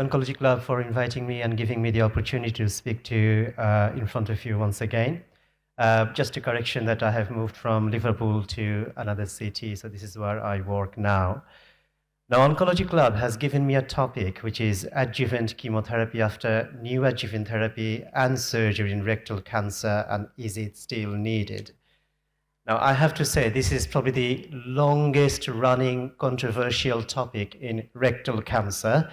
Oncology Club for inviting me and giving me the opportunity to speak to in front of you once again. Just a correction that I have moved from Liverpool to another city, so this is where I work now. Now, Oncology Club has given me a topic, which is adjuvant chemotherapy after neoadjuvant therapy and surgery in rectal cancer, and is it still needed? Now, I have to say, this is probably the longest running controversial topic in rectal cancer.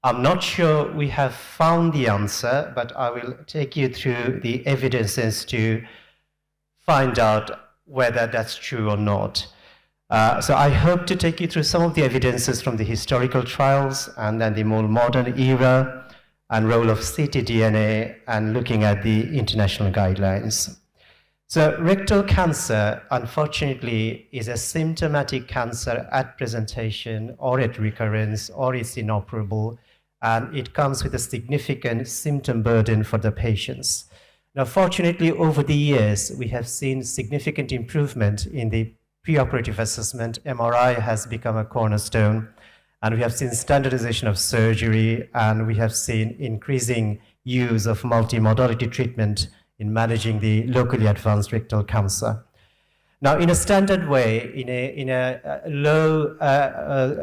I'm not sure we have found the answer, but I will take you through the evidences to find out whether that's true or not. So I hope to take you through some of the evidences from the historical trials and then the more modern era and role of ctDNA and looking at the international guidelines. So rectal cancer, unfortunately, is a symptomatic cancer at presentation or at recurrence, or it's inoperable, and it comes with a significant symptom burden for the patients. Now, fortunately, over the years, we have seen significant improvement in the preoperative assessment. MRI has become a cornerstone, and we have seen standardization of surgery, and we have seen increasing use of multimodality treatment in managing the locally advanced rectal cancer. Now, in a standard way, in a low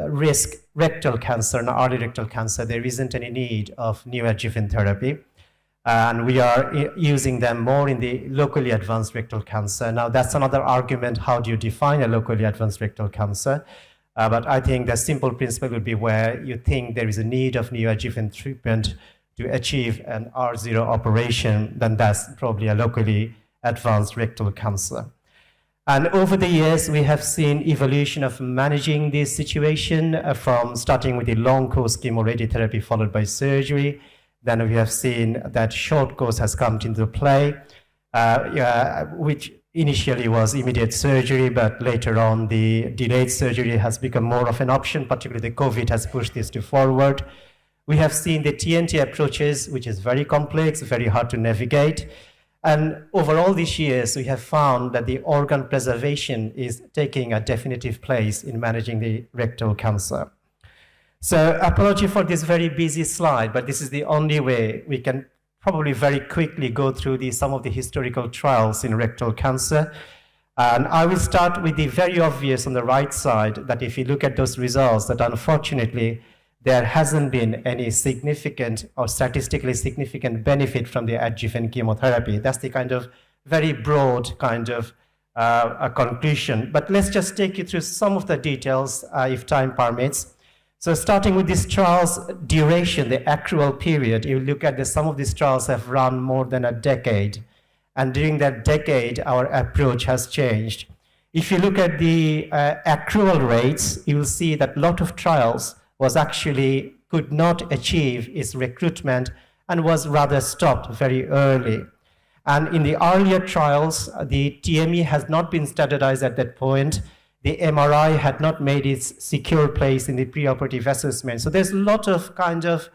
risk rectal cancer, and early rectal cancer, there isn't any need of neoadjuvant therapy. And we are using them more in the locally advanced rectal cancer. Now, that's another argument. How do you define a locally advanced rectal cancer? But I think the simple principle would be where you think there is a need of neoadjuvant treatment to achieve an R0 operation, then that's probably a locally advanced rectal cancer. And over the years, we have seen evolution of managing this situation from starting with the long course chemoradiotherapy followed by surgery. Then we have seen that short course has come into play, which initially was immediate surgery, but later on the delayed surgery has become more of an option, particularly the COVID has pushed this to forward. We have seen the TNT approaches, which is very complex, very hard to navigate. And over all these years, we have found that the organ preservation is taking a definitive place in managing the rectal cancer. So apology for this very busy slide, but this is the only way we can probably very quickly go through some of the historical trials in rectal cancer. And I will start with the very obvious on the right side, that if you look at those results, that unfortunately, there hasn't been any significant or statistically significant benefit from the adjuvant chemotherapy. That's the kind of very broad kind of a conclusion. But let's just take you through some of the details if time permits. So starting with these trials' duration, the accrual period, you look at some of these trials have run more than a decade. And during that decade, our approach has changed. If you look at the accrual rates, you will see that a lot of trials could not achieve its recruitment and was rather stopped very early. And in the earlier trials, the TME has not been standardized at that point. The MRI had not made its secure place in the preoperative assessment. So there's a lot of kind of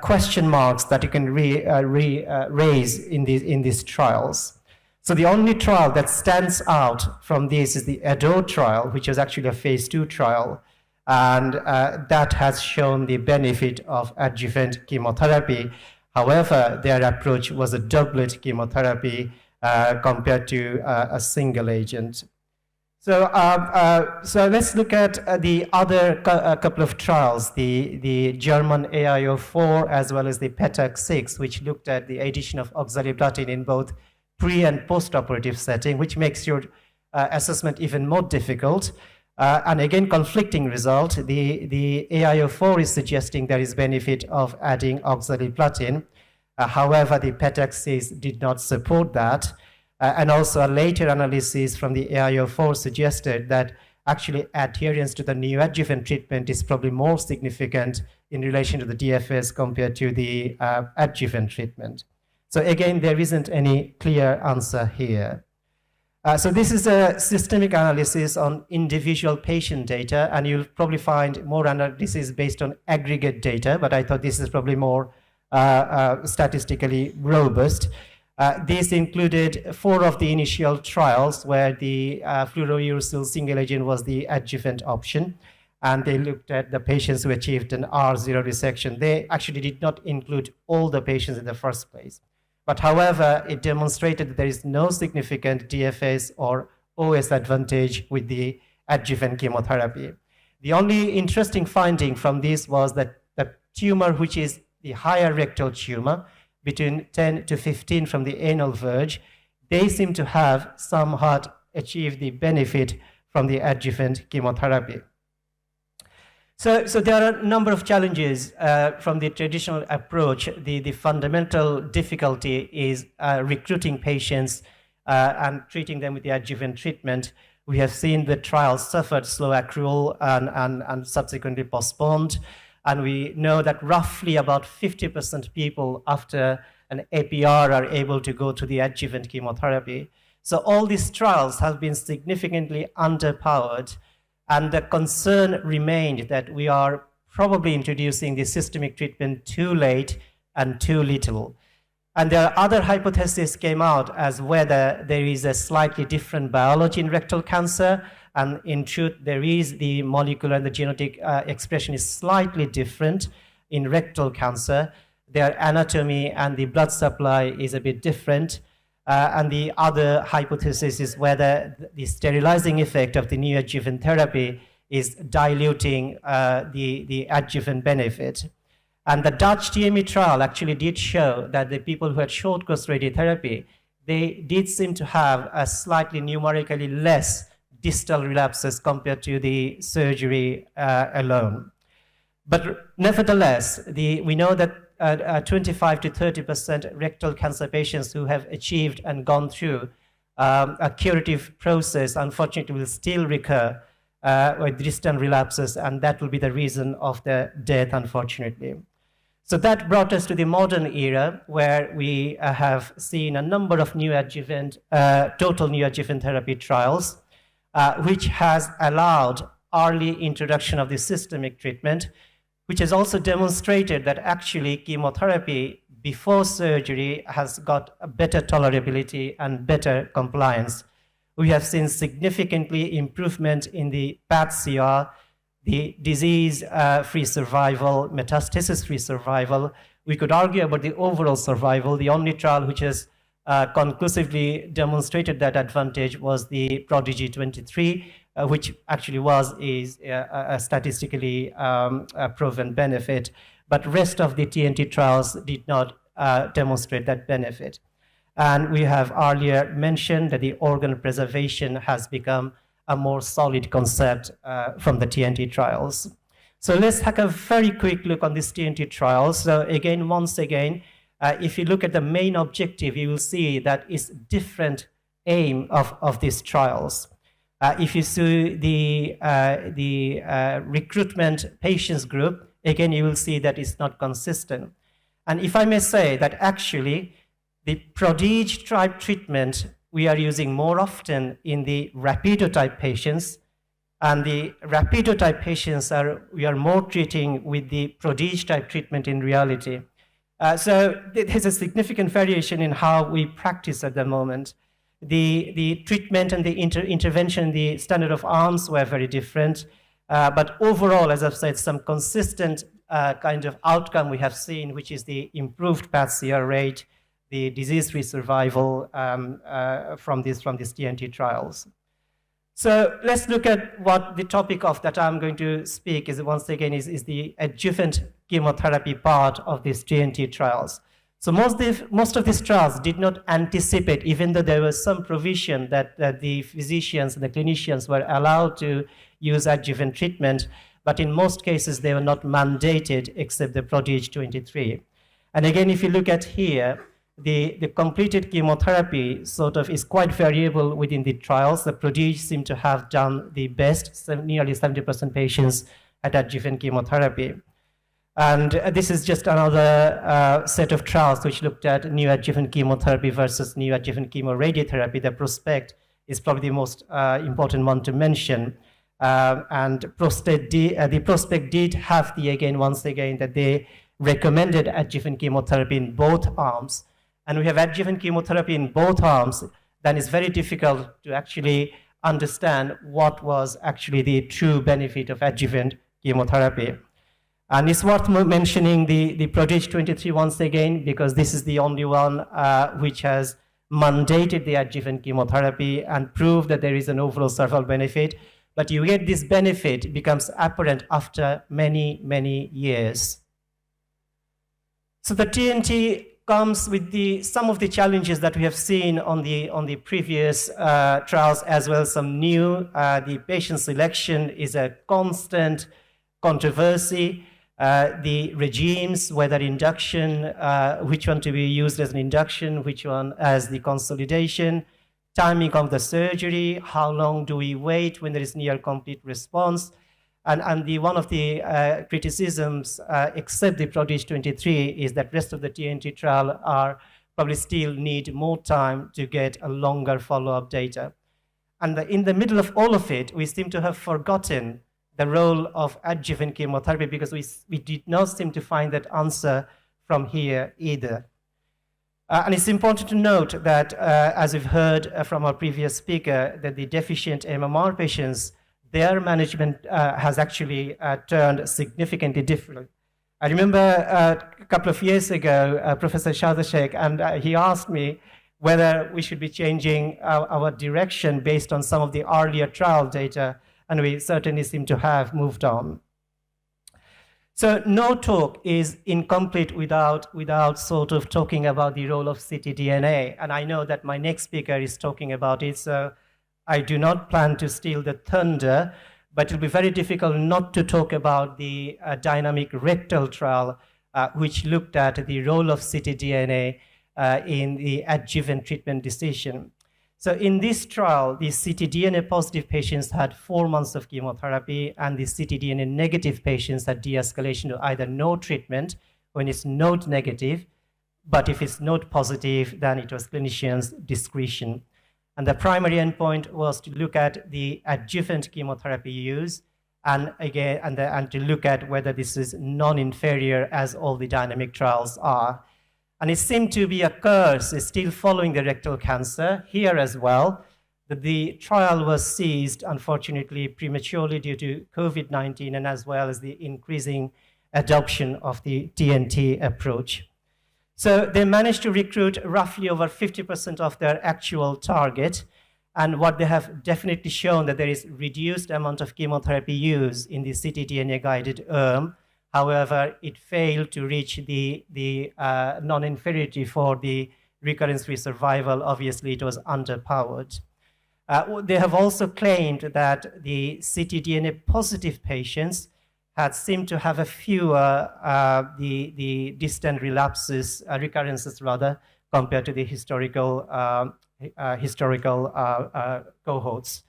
question marks that you can raise in these trials. So the only trial that stands out from this is the ADO trial, which is actually a phase 2 trial. And that has shown the benefit of adjuvant chemotherapy. However, their approach was a doublet chemotherapy compared to a single agent. So let's look at the other couple of trials, the German AIO4 as well as the PETAC6, which looked at the addition of oxaliplatin in both pre- and post-operative setting, which makes your assessment even more difficult. And again, conflicting result. The AIO4 is suggesting there is benefit of adding oxaliplatin. However, the PETAC6 did not support that. And also a later analysis from the AIO4 suggested that actually adherence to the neoadjuvant treatment is probably more significant in relation to the DFS compared to the adjuvant treatment. So again, there isn't any clear answer here. So this is a systemic analysis on individual patient data, and you'll probably find more analysis based on aggregate data, but I thought this is probably more statistically robust. This included 4 of the initial trials where the fluorouracil single agent was the adjuvant option. and they looked at the patients who achieved an R0 resection. They actually did not include all the patients in the first place. But however, it demonstrated that there is no significant DFS or OS advantage with the adjuvant chemotherapy. The only interesting finding from this was that the tumor, which is the higher rectal tumor, between 10 to 15 from the anal verge, they seem to have somewhat achieved the benefit from the adjuvant chemotherapy. So there are a number of challenges from the traditional approach. The fundamental difficulty is recruiting patients and treating them with the adjuvant treatment. We have seen the trials suffered slow accrual and subsequently postponed. And we know that roughly about 50% people after an APR are able to go to the adjuvant chemotherapy. So all these trials have been significantly underpowered. And the concern remained that we are probably introducing the systemic treatment too late and too little. And there are other hypotheses came out as whether there is a slightly different biology in rectal cancer. And in truth, there is the molecular and the genetic expression is slightly different in rectal cancer. Their anatomy and the blood supply is a bit different. And the other hypothesis is whether the sterilizing effect of the neoadjuvant therapy is diluting the adjuvant benefit. And the Dutch TME trial actually did show that the people who had short course radiotherapy, they did seem to have a slightly numerically less distal relapses compared to the surgery alone. But nevertheless, we know that 25 to 30% rectal cancer patients who have achieved and gone through a curative process, unfortunately, will still recur with distant relapses, and that will be the reason of the death, unfortunately. So that brought us to the modern era, where we have seen a number of neoadjuvant, total neoadjuvant therapy trials, which has allowed early introduction of the systemic treatment, which has also demonstrated that actually chemotherapy before surgery has got a better tolerability and better compliance. We have seen significantly improvement in the PAT-CR, the disease-free survival, metastasis-free survival. We could argue about the overall survival. The only trial which has conclusively demonstrated that advantage was the Prodigy 23, which actually is a statistically proven benefit, but rest of the TNT trials did not demonstrate that benefit. And we have earlier mentioned that the organ preservation has become a more solid concept from the TNT trials. So let's take a very quick look on these TNT trials. So again, once again, if you look at the main objective, you will see that it's different aim of these trials. If you see the recruitment patients group, again, you will see that it's not consistent. And if I may say that actually the Prodigy type treatment we are using more often in the Rapido type patients, and the Rapido type patients we are more treating with the Prodigy type treatment in reality. So there's a significant variation in how we practice at the moment. The treatment and the intervention, the standard of arms were very different. But overall, as I've said, some consistent kind of outcome we have seen, which is the improved PAT-CR rate, the disease-free survival from these TNT trials. So let's look at what the topic of that I'm going to speak is, once again, is the adjuvant chemotherapy part of these TNT trials. So most of these trials did not anticipate, even though there was some provision that the physicians and the clinicians were allowed to use adjuvant treatment, but in most cases they were not mandated except the Prodigy 23. And again, if you look at here, the completed chemotherapy sort of is quite variable within the trials. The Prodigy seem to have done the best, nearly 70% patients had adjuvant chemotherapy. And this is just another set of trials which looked at neoadjuvant chemotherapy versus neoadjuvant chemoradiotherapy. The Prospect is probably the most important one to mention. And the Prospect did have once again, that they recommended adjuvant chemotherapy in both arms. And we have adjuvant chemotherapy in both arms, then it's very difficult to actually understand what was actually the true benefit of adjuvant chemotherapy. And it's worth mentioning the Prodigy 23 once again, because this is the only one which has mandated the adjuvant chemotherapy and proved that there is an overall survival benefit. But you get this benefit, it becomes apparent after many, many years. So the TNT comes with some of the challenges that we have seen on the previous trials, as well as some new. The patient selection is a constant controversy. The regimes, whether induction, which one to be used as an induction, which one as the consolidation, timing of the surgery, how long do we wait when there is near complete response. And one of the criticisms, except the Prodigy 23, is that rest of the TNT trial are probably still need more time to get a longer follow-up data. And in the middle of all of it, we seem to have forgotten the role of adjuvant chemotherapy, because we did not seem to find that answer from here either. And it's important to note that, as we've heard from our previous speaker, that the deficient MMR patients, their management has actually turned significantly different. I remember a couple of years ago, Professor Shadashek, and he asked me whether we should be changing our direction based on some of the earlier trial data, and we certainly seem to have moved on. So no talk is incomplete without sort of talking about the role of ctDNA, and I know that my next speaker is talking about it, so I do not plan to steal the thunder, but it'll be very difficult not to talk about the dynamic rectal trial, which looked at the role of ctDNA in the adjuvant treatment decision. So in this trial, the ctDNA positive patients had 4 months of chemotherapy, and the ctDNA negative patients had de-escalation to either no treatment when it's node negative, but if it's node positive, then it was clinician's discretion. And the primary endpoint was to look at the adjuvant chemotherapy use, and again, and to look at whether this is non-inferior, as all the dynamic trials are. And it seemed to be a curse still following the rectal cancer here as well, that the trial was ceased, unfortunately, prematurely due to COVID-19, and as well as the increasing adoption of the TNT approach. So they managed to recruit roughly over 50% of their actual target, and what they have definitely shown that there is reduced amount of chemotherapy use in the ctDNA-guided ERM. However, it failed to reach the non-inferiority for the recurrence-free survival. Obviously, it was underpowered. They have also claimed that the ctDNA positive patients had seemed to have a fewer the distant relapses, recurrences rather, compared to the historical cohorts.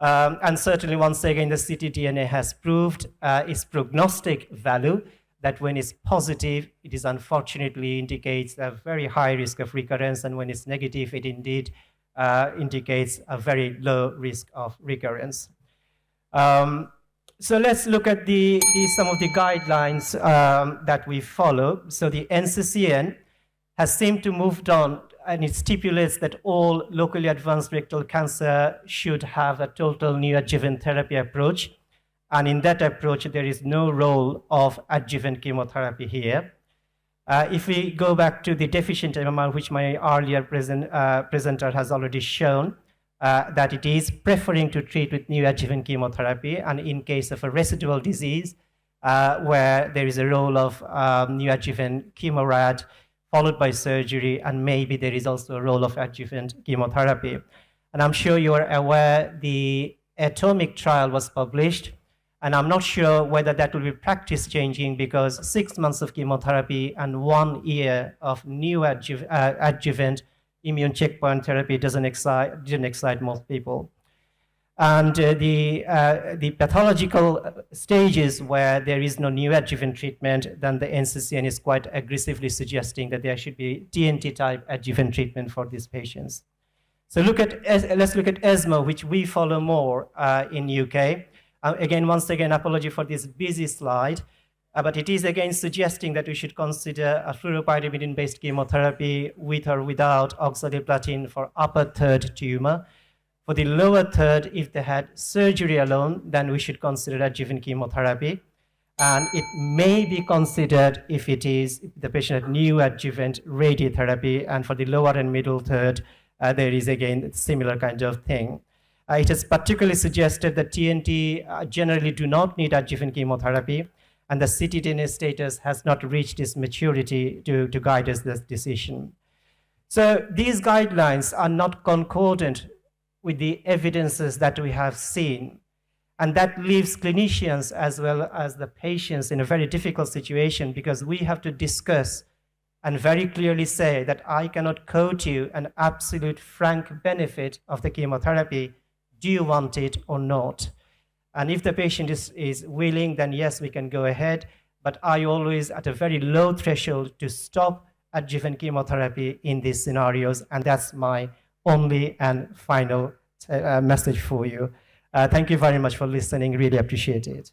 And certainly, once again, the ctDNA has proved its prognostic value, that when it's positive, it is unfortunately indicates a very high risk of recurrence, and when it's negative, it indeed indicates a very low risk of recurrence. So let's look at some of the guidelines that we follow. So the NCCN has seemed to move on, and it stipulates that all locally advanced rectal cancer should have a total neoadjuvant therapy approach. And in that approach, there is no role of adjuvant chemotherapy here. If we go back to the deficient MMR, which my earlier presenter has already shown, that it is preferring to treat with neoadjuvant chemotherapy, and in case of a residual disease, where there is a role of neoadjuvant chemorad, followed by surgery, and maybe there is also a role of adjuvant chemotherapy. And I'm sure you are aware the Atomic trial was published, and I'm not sure whether that will be practice changing, because 6 months of chemotherapy and 1 year of adjuvant immune checkpoint therapy didn't excite most people. And the pathological stages where there is no neoadjuvant treatment, then the NCCN is quite aggressively suggesting that there should be TNT-type adjuvant treatment for these patients. So let's look at ESMO, which we follow more in UK. Again, once again, apology for this busy slide, but it is again suggesting that we should consider a fluoropyrimidine-based chemotherapy with or without oxaliplatin for upper third tumor. For the lower third, if they had surgery alone, then we should consider adjuvant chemotherapy. And it may be considered if the patient had neoadjuvant radiotherapy. And for the lower and middle third, there is again a similar kind of thing. It is particularly suggested that TNT generally do not need adjuvant chemotherapy, and the ctDNA status has not reached its maturity to guide us this decision. So these guidelines are not concordant with the evidences that we have seen, and that leaves clinicians as well as the patients in a very difficult situation, because we have to discuss and very clearly say that I cannot quote you an absolute frank benefit of the chemotherapy. Do you want it or not? And if the patient is willing, then yes, we can go ahead. But I always at a very low threshold to stop adjuvant chemotherapy in these scenarios. And that's my only and final message for you. Thank you very much for listening. Really appreciate it.